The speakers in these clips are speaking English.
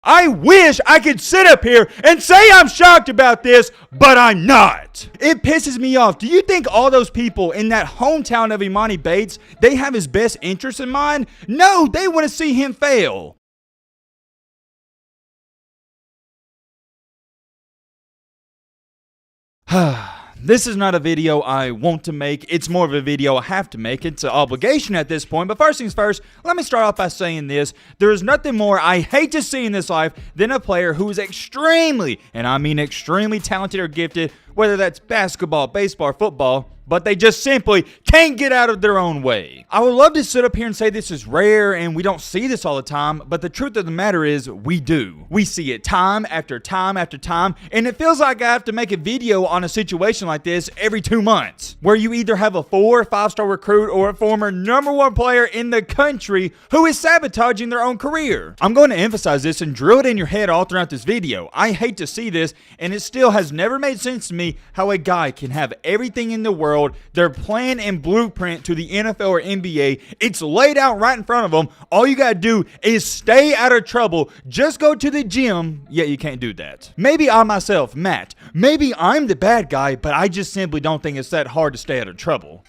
I wish I could sit up here and say I'm shocked about this, but I'm not. It pisses me off. Do you think all those people in that hometown of Emoni Bates, they have his best interest in mind? No, they want to see him fail. This is not a video I want to make. It's more of a video I have to make. It's an obligation at this point. But first things first, let me start off by saying this. There is nothing more I hate to see in this life than a player who is extremely, and I mean extremely talented or gifted, whether that's basketball, baseball, or football, but they just simply can't get out of their own way. I would love to sit up here and say this is rare and we don't see this all the time, but the truth of the matter is we do. We see it time after time after time, and it feels like I have to make a video on a situation like this every 2 months, where you either have a 4 or 5-star recruit or a former #1 player in the country who is sabotaging their own career. I'm going to emphasize this and drill it in your head all throughout this video. I hate to see this, and it still has never made sense to me how a guy can have everything in the world, their plan and blueprint to the NFL or NBA. It's laid out right in front of them. All you gotta do is stay out of trouble. Just go to the gym, yet you can't do that. Maybe I myself, Matt, maybe I'm the bad guy, but I just simply don't think it's that hard to stay out of trouble.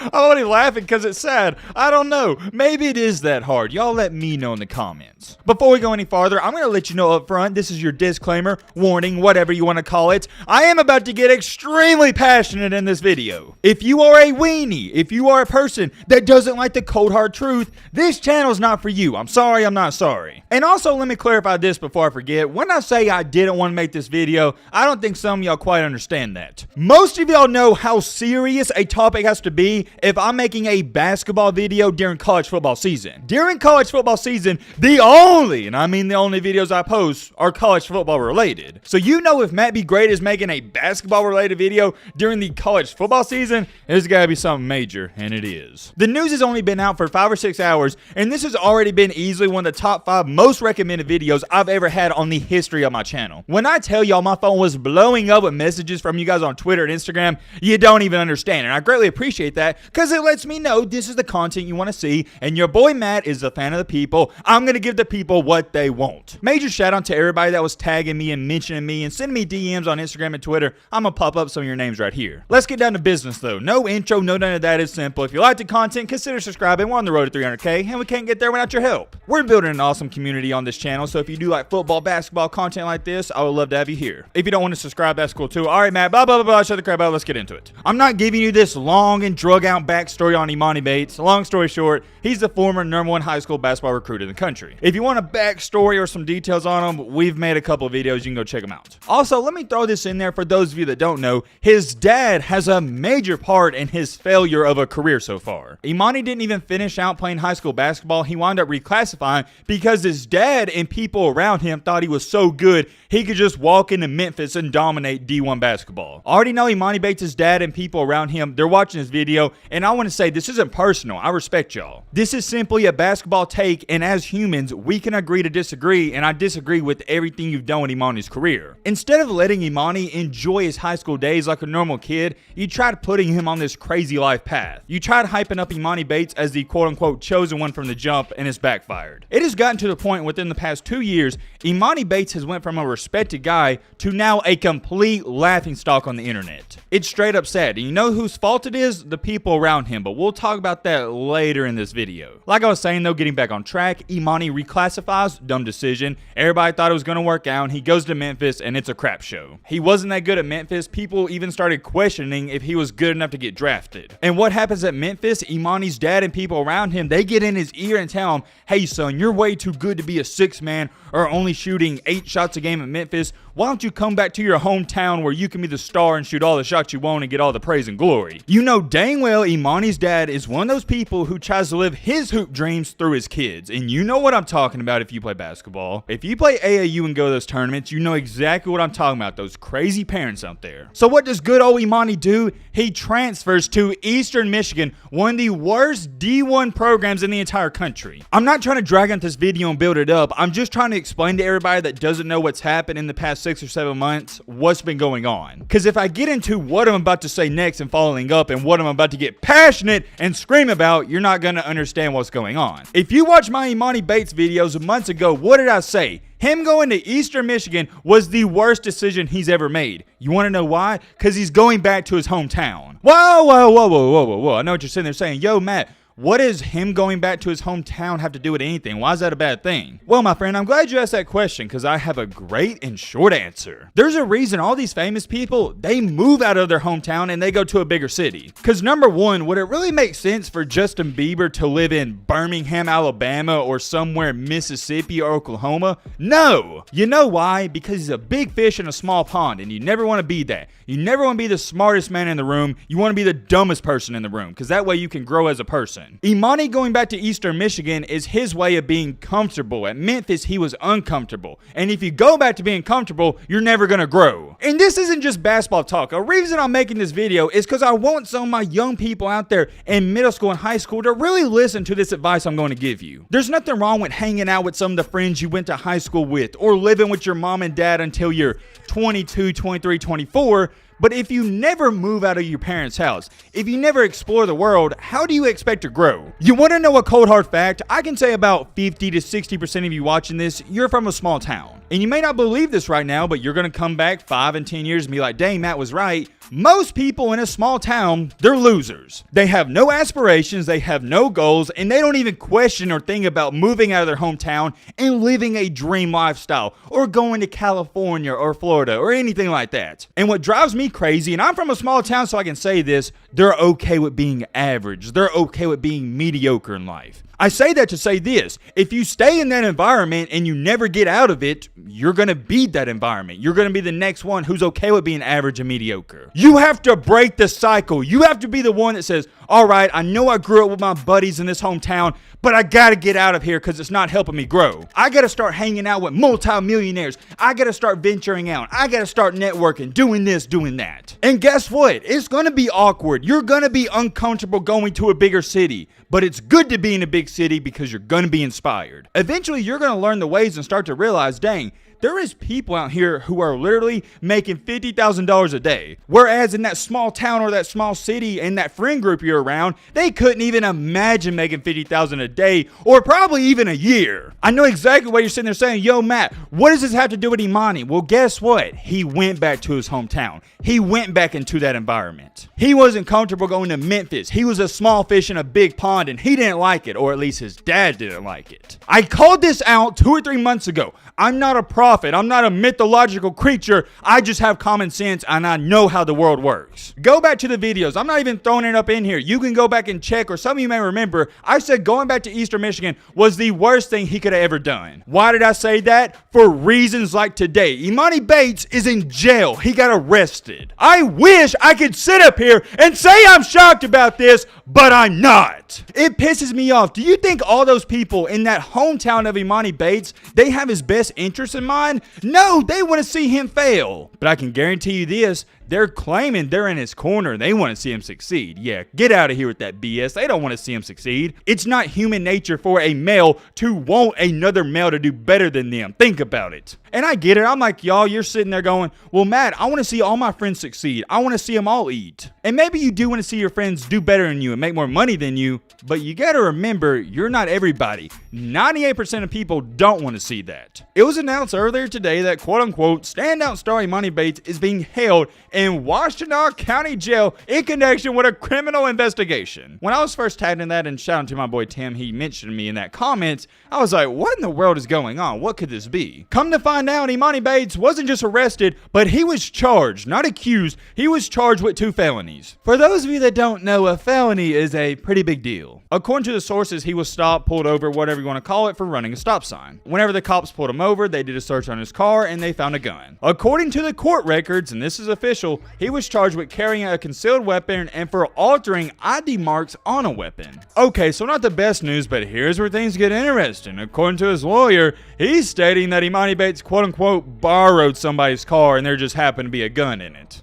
I'm only laughing because it's sad. I don't know. Maybe it is that hard. Y'all let me know in the comments. Before we go any farther, I'm going to let you know up front, this is your disclaimer, warning, whatever you want to call it. I am about to get extremely passionate in this video. If you are a weenie, if you are a person that doesn't like the cold hard truth, this channel is not for you. I'm sorry, I'm not sorry. And also, let me clarify this before I forget. When I say I didn't want to make this video, I don't think some of y'all quite understand that. Most of y'all know how serious a topic has to be if I'm making a basketball video during college football season. During college football season, the only, and I mean the only videos I post are college football related. So you know if Matt B. Great is making a basketball related video during the college football season, it's gotta be something major, and it is. The news has only been out for 5 or 6 hours, and this has already been easily one of the top 5 most recommended videos I've ever had on the history of my channel. When I tell y'all my phone was blowing up with messages from you guys on Twitter and Instagram, you don't even understand, and I greatly appreciate that, because it lets me know this is the content you want to see, and your boy Matt is a fan of the people. I'm going to give the people what they want. Major shout out to everybody that was tagging me and mentioning me and sending me DMs on Instagram and Twitter. I'm going to pop up some of your names right here. Let's get down to business though. No intro, no none of that. Is simple. If you like the content, consider subscribing. We're on the road to 300K, and we can't get there without your help. We're building an awesome community on this channel, so if you do like football, basketball content like this, I would love to have you here. If you don't want to subscribe, that's cool too. All right, Matt, blah, blah, blah, blah, shut the crap out. Let's get into it. I'm not giving you this long and drug out backstory on Emoni Bates. Long story short, he's the former #1 high school basketball recruit in the country. If you want a backstory or some details on him, we've made a couple of videos. You can go check them out. Also, let me throw this in there for those of you that don't know. His dad has a major part in his failure of a career so far. Emoni didn't even finish out playing high school basketball. He wound up reclassifying because his dad and people around him thought he was so good he could just walk into Memphis and dominate D1 basketball. I already know Emoni Bates' dad and people around him, they're watching this video, and I want to say this isn't personal. I respect y'all. This is simply a basketball take, and as humans, we can agree to disagree, and I disagree with everything you've done with Emoni's career. Instead of letting Emoni enjoy his high school days like a normal kid, you tried putting him on this crazy life path. You tried hyping up Emoni Bates as the quote-unquote chosen one from the jump, and it's backfired. It has gotten to the point within the past 2 years, Emoni Bates has went from a respected guy to now a complete laughingstock on the internet. It's straight up sad, and you know whose fault it is? The people around him, but we'll talk about that later in this video. Like I was saying though, getting back on track, Emoni reclassifies, dumb decision. Everybody thought it was going to work out. He goes to Memphis and it's a crap show. He wasn't that good at Memphis. People even started questioning if he was good enough to get drafted. And what happens at Memphis? Emoni's dad and people around him, they get in his ear and tell him, hey son, you're way too good to be a 6-man or only shooting 8 shots a game at Memphis. Why don't you come back to your hometown where you can be the star and shoot all the shots you want and get all the praise and glory? You know dang well Emoni's dad is one of those people who tries to live his hoop dreams through his kids. And you know what I'm talking about if you play basketball. If you play AAU and go to those tournaments, you know exactly what I'm talking about. Those crazy parents out there. So what does good old Emoni do? He transfers to Eastern Michigan, one of the worst D1 programs in the entire country. I'm not trying to drag out this video and build it up. I'm just trying to explain to everybody that doesn't know what's happened in the past 6 or 7 months what's been going on. Because if I get into what I'm about to say next and following up and what I'm about to get passionate and scream about, you're not going to understand what's going on. If you watch my Emoni Bates videos months ago, what did I say? Him going to Eastern Michigan was the worst decision he's ever made. You want to know why? Because he's going back to his hometown. Whoa. I know what you're sitting there saying. Yo, Matt, what does him going back to his hometown have to do with anything? Why is that a bad thing? Well, my friend, I'm glad you asked that question because I have a great and short answer. There's a reason all these famous people, they move out of their hometown and they go to a bigger city. Because number one, would it really make sense for Justin Bieber to live in Birmingham, Alabama or somewhere in Mississippi or Oklahoma? No. You know why? Because he's a big fish in a small pond and you never want to be that. You never want to be the smartest man in the room. You want to be the dumbest person in the room because that way you can grow as a person. Emoni going back to Eastern Michigan is his way of being comfortable. At Memphis, he was uncomfortable. And if you go back to being comfortable, you're never going to grow. And this isn't just basketball talk. A reason I'm making this video is because I want some of my young people out there in middle school and high school to really listen to this advice I'm going to give you. There's nothing wrong with hanging out with some of the friends you went to high school with or living with your mom and dad until you're 22, 23, 24. But if you never move out of your parents' house, if you never explore the world, how do you expect to grow? You want to know a cold hard fact? I can say about 50 to 60% of you watching this, you're from a small town. And you may not believe this right now, but you're going to come back 5 and 10 years and be like, dang, Matt was right. Most people in a small town, they're losers. They have no aspirations, they have no goals, and they don't even question or think about moving out of their hometown and living a dream lifestyle or going to California or Florida or anything like that. And what drives me crazy, and I'm from a small town so I can say this, they're okay with being average. They're okay with being mediocre in life. I say that to say this, if you stay in that environment and you never get out of it, you're going to be that environment. You're going to be the next one who's okay with being average and mediocre. You have to break the cycle. You have to be the one that says, all right, I know I grew up with my buddies in this hometown, but I got to get out of here because it's not helping me grow. I got to start hanging out with multimillionaires. I got to start venturing out. I got to start networking, doing this, doing that. And guess what? It's going to be awkward. You're going to be uncomfortable going to a bigger city, but it's good to be in a big city because you're going to be inspired. Eventually, you're going to learn the ways and start to realize, dang, there is people out here who are literally making $50,000 a day. Whereas in that small town or that small city and that friend group you're around, they couldn't even imagine making $50,000 a day or probably even a year. I know exactly what you're sitting there saying, yo, Matt, what does this have to do with Emoni? Well, guess what? He went back to his hometown. He went back into that environment. He wasn't comfortable going to Memphis. He was a small fish in a big pond and he didn't like it, or at least his dad didn't like it. I called this out 2 or 3 months ago. I'm not a prophet. I'm not a mythological creature. I just have common sense and I know how the world works. Go back to the videos. I'm not even throwing it up in here. You can go back and check, or some of you may remember, I said going back to Eastern Michigan was the worst thing he could have ever done. Why did I say that? For reasons like today. Emoni Bates is in jail. He got arrested. I wish I could sit up here and say I'm shocked about this, but I'm not. It pisses me off. Do you think all those people in that hometown of Emoni Bates, they have his best interest in mind? No, they want to see him fail. But I can guarantee you this, they're claiming they're in his corner. They want to see him succeed. Yeah, get out of here with that BS. They don't want to see him succeed. It's not human nature for a male to want another male to do better than them. Think about it. And I get it. I'm like, y'all, you're sitting there going, well, Matt, I want to see all my friends succeed. I want to see them all eat. And maybe you do want to see your friends do better than you and make more money than you, but you got to remember, you're not everybody. 98% of people don't want to see that. It was announced earlier today that quote-unquote standout star Emoni Bates is being held in Washtenaw County Jail in connection with a criminal investigation. When I was first tagged in that, and shout out to my boy Tim, he mentioned me in that comments, I was like, what in the world is going on? What could this be? Come to find out, Emoni Bates wasn't just arrested, but he was charged, not accused. He was charged with 2 felonies. For those of you that don't know, a felony is a pretty big deal. According to the sources, he was stopped, pulled over, whatever you want to call it, for running a stop sign. Whenever the cops pulled him over, they did a search on his car and they found a gun. According to the court records, and this is official, he was charged with carrying a concealed weapon and for altering ID marks on a weapon. Okay, so not the best news, but here's where things get interesting. According to his lawyer, he's stating that Emoni Bates quote-unquote borrowed somebody's car and there just happened to be a gun in it.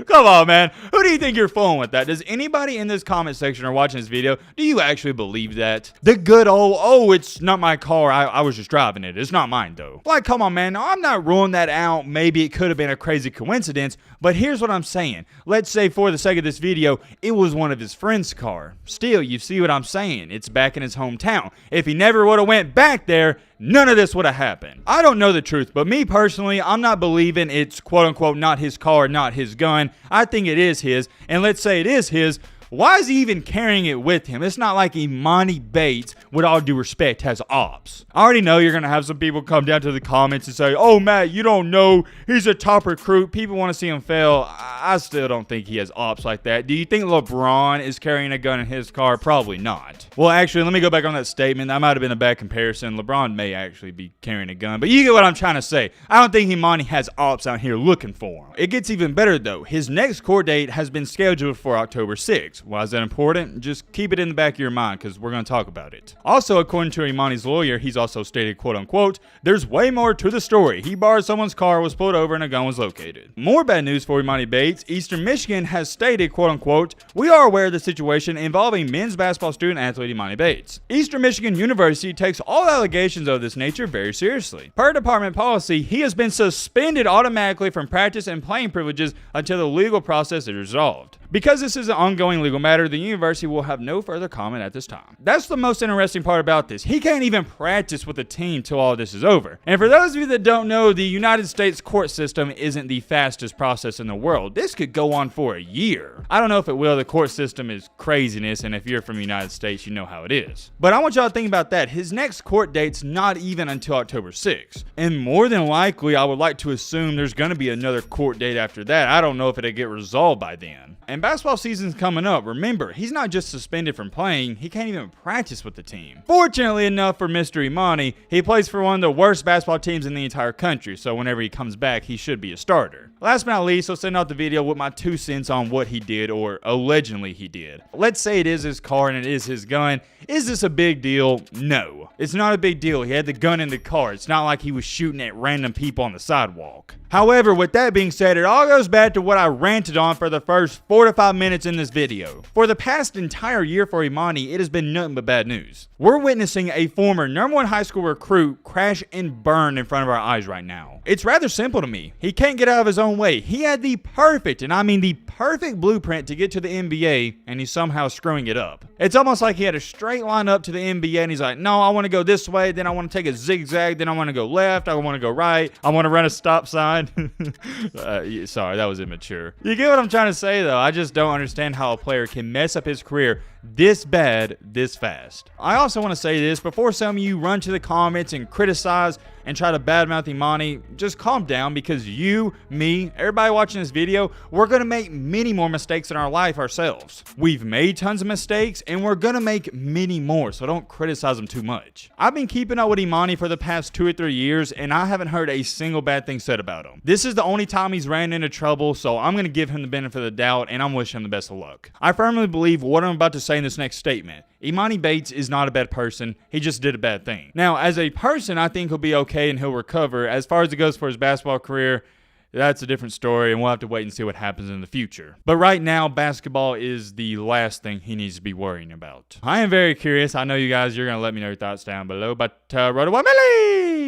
Come on, man. Who do you think you're fooling with that? Does anybody in this comment section or watching this video, do you actually believe that? The good old, oh, it's not my car. I was just driving it. It's not mine, though. Like, come on, man. I'm not ruling that out. Maybe it could have been a crazy coincidence, but here's what I'm saying. Let's say for the sake of this video, it was one of his friend's car. Still, you see what I'm saying. It's back in his hometown. If he never would have went back there, none of this would have happened. I don't know the truth, but me personally, I'm not believing it's quote-unquote not his car, not his gun. I think it is his, and let's say it is his. Why is he even carrying it with him? It's not like Emoni Bates, with all due respect, has ops. I already know you're going to have some people come down to the comments and say, oh, Matt, you don't know. He's a top recruit. People want to see him fail. I still don't think he has ops like that. Do you think LeBron is carrying a gun in his car? Probably not. Well, actually, let me go back on that statement. That might have been a bad comparison. LeBron may actually be carrying a gun, but you get what I'm trying to say. I don't think Emoni has ops out here looking for him. It gets even better, though. His next court date has been scheduled for October 6th. Why is that important? Just keep it in the back of your mind because we're going to talk about it. Also, according to Emoni's lawyer, he's also stated, quote unquote, there's way more to the story. He borrowed someone's car, was pulled over, and a gun was located. More bad news for Emoni Bates. Eastern Michigan has stated, quote unquote, we are aware of the situation involving men's basketball student athlete Emoni Bates. Eastern Michigan University takes all allegations of this nature very seriously. Per department policy, he has been suspended automatically from practice and playing privileges until the legal process is resolved. Because this is an ongoing legal matter, the university will have no further comment at this time. That's the most interesting part about this. He can't even practice with the team till all this is over. And for those of you that don't know, the United States court system isn't the fastest process in the world. This could go on for a year. I don't know if it will. The court system is craziness, and if you're from the United States, you know how it is. But I want y'all to think about that. His next court date's not even until October 6th. And more than likely, I would like to assume there's going to be another court date after that. I don't know if it'll get resolved by then. And basketball season's coming up. Remember, he's not just suspended from playing, he can't even practice with the team. Fortunately enough for Mr. Emoni, he plays for one of the worst basketball teams in the entire country, so whenever he comes back, he should be a starter. Last but not least, I'll send out the video with my 2 cents on what he did, or allegedly he did. Let's say it is his car and it is his gun. Is this a big deal? No. It's not a big deal. He had the gun in the car. It's not like he was shooting at random people on the sidewalk. However, with that being said, it all goes back to what I ranted on for the first 4 to 5 minutes in this video. For the past entire year for Emoni, it has been nothing but bad news. We're witnessing a former #1 high school recruit crash and burn in front of our eyes right now. It's rather simple to me. He can't get out of his own way. He had the perfect, and I mean the perfect blueprint to get to the NBA, and he's somehow screwing it up. It's almost like he had a straight line up to the NBA, and he's like, no, I want to go this way, then I want to take a zigzag, then I want to go left, I want to go right, I want to run a stop sign. Sorry, that was immature. You get what I'm trying to say, though. I just don't understand how a player can mess up his career this bad, this fast. I also want to say this, before some of you run to the comments and criticize and try to badmouth Emoni, just calm down, because you, me, everybody watching this video, we're going to make many more mistakes in our life ourselves. We've made tons of mistakes, and we're going to make many more, so don't criticize them too much. I've been keeping up with Emoni for the past 2 or 3 years, and I haven't heard a single bad thing said about him. This is the only time he's ran into trouble, so I'm going to give him the benefit of the doubt, and I'm wishing him the best of luck. I firmly believe what I'm about to say in this next statement. Emoni Bates is not a bad person. He just did a bad thing. Now, as a person, I think he'll be okay and he'll recover. As far as it goes for his basketball career, that's a different story, and we'll have to wait and see what happens in the future. But right now, basketball is the last thing he needs to be worrying about. I am very curious. I know you guys, you're going to let me know your thoughts down below, but Road to 1 million!